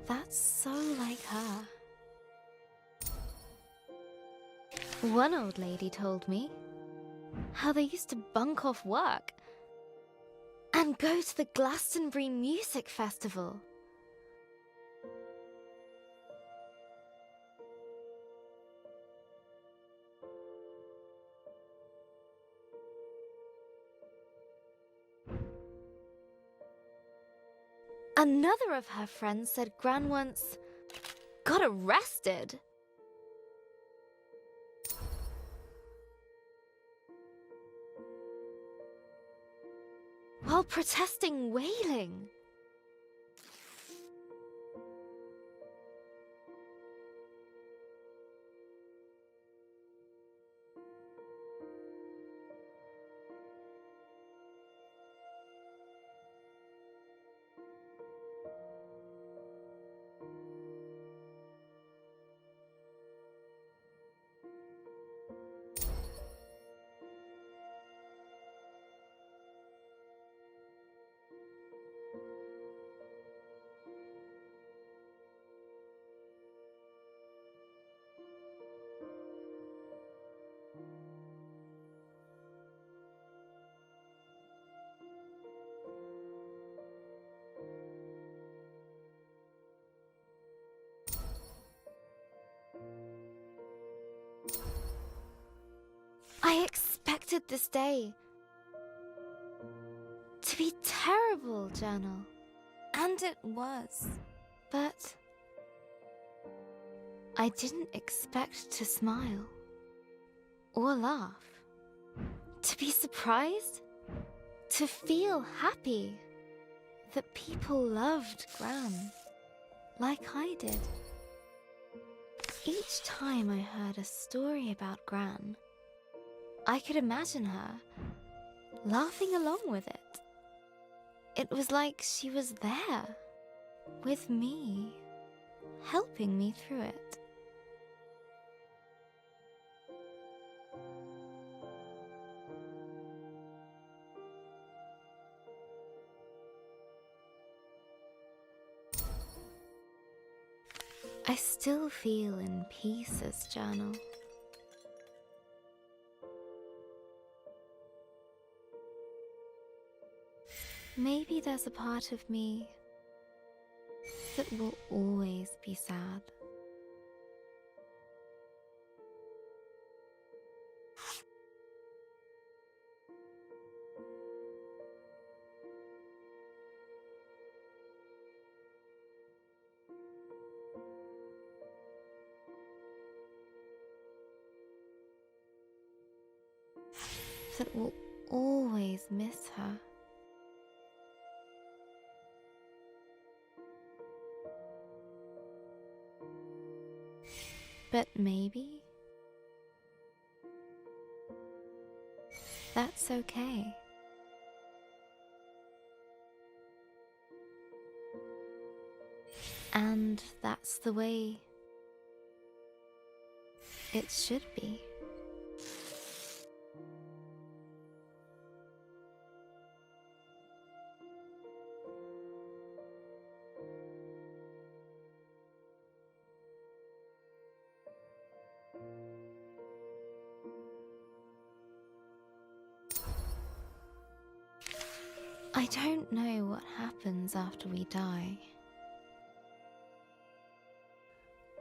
That's so like her. One old lady told me how they used to bunk off work and go to the Glastonbury Music Festival. Another of her friends said Gran once got arrested. While protesting whaling. wanted this day to be terrible, Journal. And it was. But I didn't expect to smile or laugh, to be surprised, to feel happy that people loved Gran like I did. Each time I heard a story about Gran, I could imagine her laughing along with it. It was like she was there with me, helping me through it. I still feel in pieces, Journal. Maybe there's a part of me that will always be sad. That will always miss her. But maybe that's okay. And that's the way it should be. I don't know what happens after we die,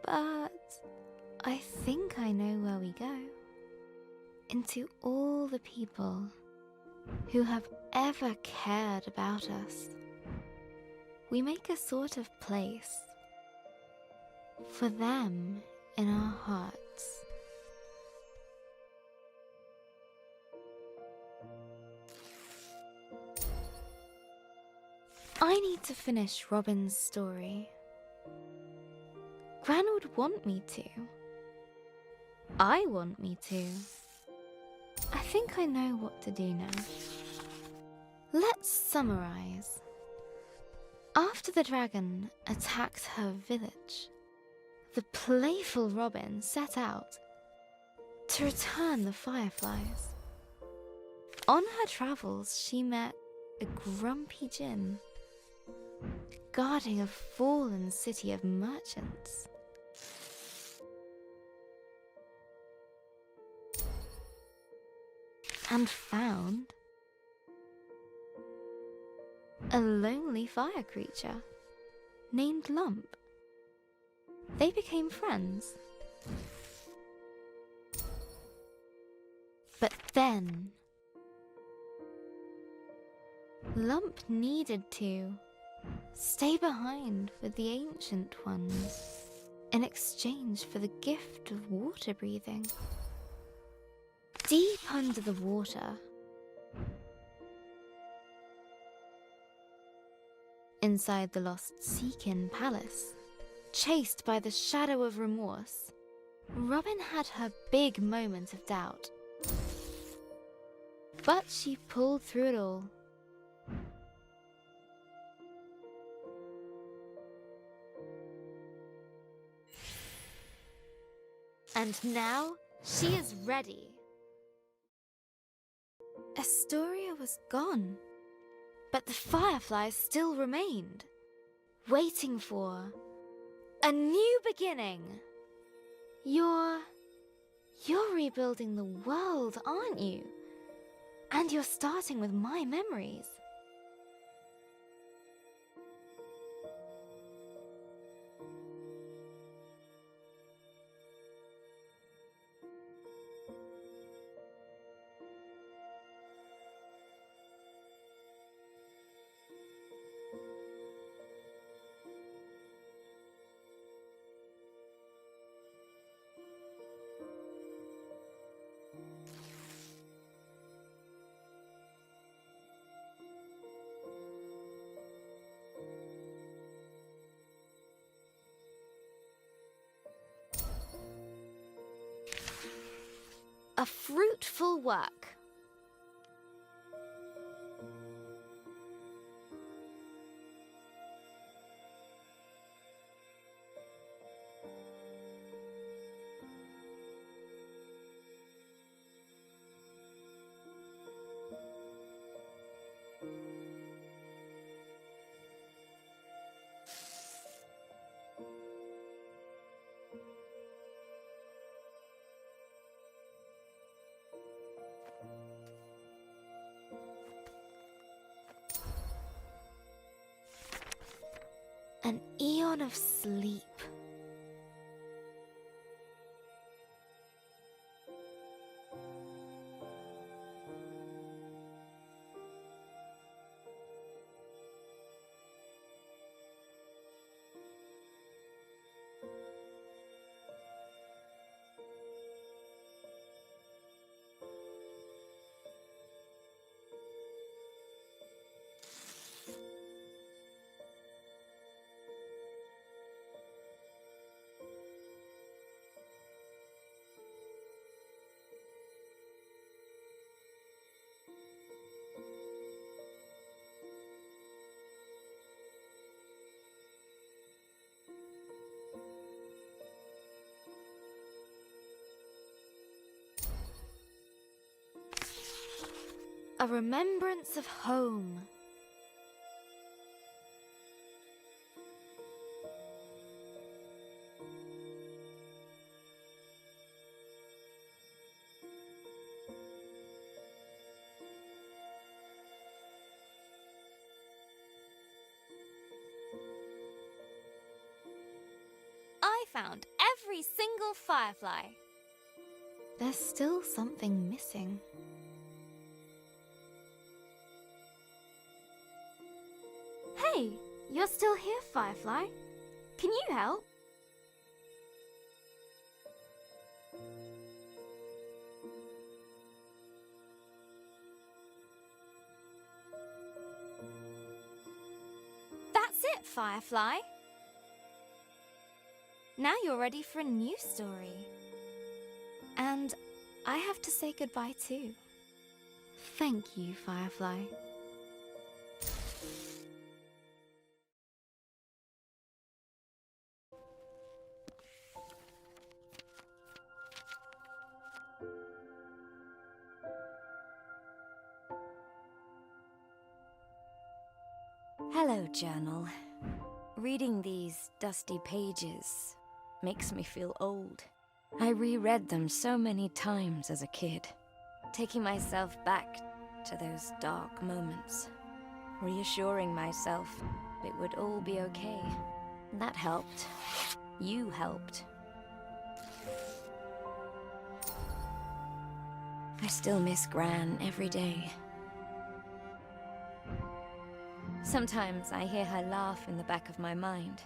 but I think I know where we go. Into all the people who have ever cared about us. We make a sort of place for them in our hearts. I need to finish Robin's story. Gran would want me to. I want me to. I think I know what to do now. Let's summarize. After the dragon attacked her village, the playful Robin set out to return the fireflies. On her travels, she met a grumpy djinn guarding a fallen city of merchants. And found a lonely fire creature named Lump. They became friends. But then Lump needed to stay behind with the ancient ones in exchange for the gift of water breathing. Deep under the water, inside the lost Seakin Palace, chased by the shadow of remorse, Robin had her big moment of doubt. But she pulled through it all. And now she is ready. Astoria was gone, but the fireflies still remained, waiting for a new beginning. You're rebuilding the world, aren't you? And you're starting with my memories. A fruitful work. An eon of sleep. A remembrance of home. I found every single firefly. There's still something missing. Hey, you're still here, Firefly. Can you help? That's it, Firefly. Now you're ready for a new story. And I have to say goodbye too. Thank you, Firefly. Hello, journal. Reading these dusty pages makes me feel old. I reread them so many times as a kid, taking myself back to those dark moments, reassuring myself it would all be okay. That helped. You helped. I still miss Gran every day. Sometimes I hear her laugh in the back of my mind.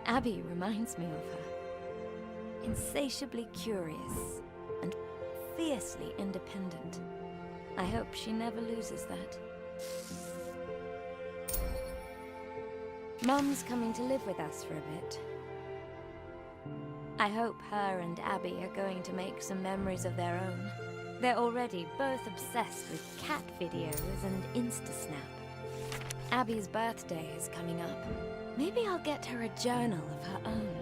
Abby reminds me of her. Insatiably curious and fiercely independent. I hope she never loses that. Mum's coming to live with us for a bit. I hope her and Abby are going to make some memories of their own. They're already both obsessed with cat videos and Instasnap. Abby's birthday is coming up. Maybe I'll get her a journal of her own.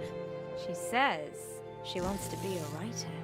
She says she wants to be a writer.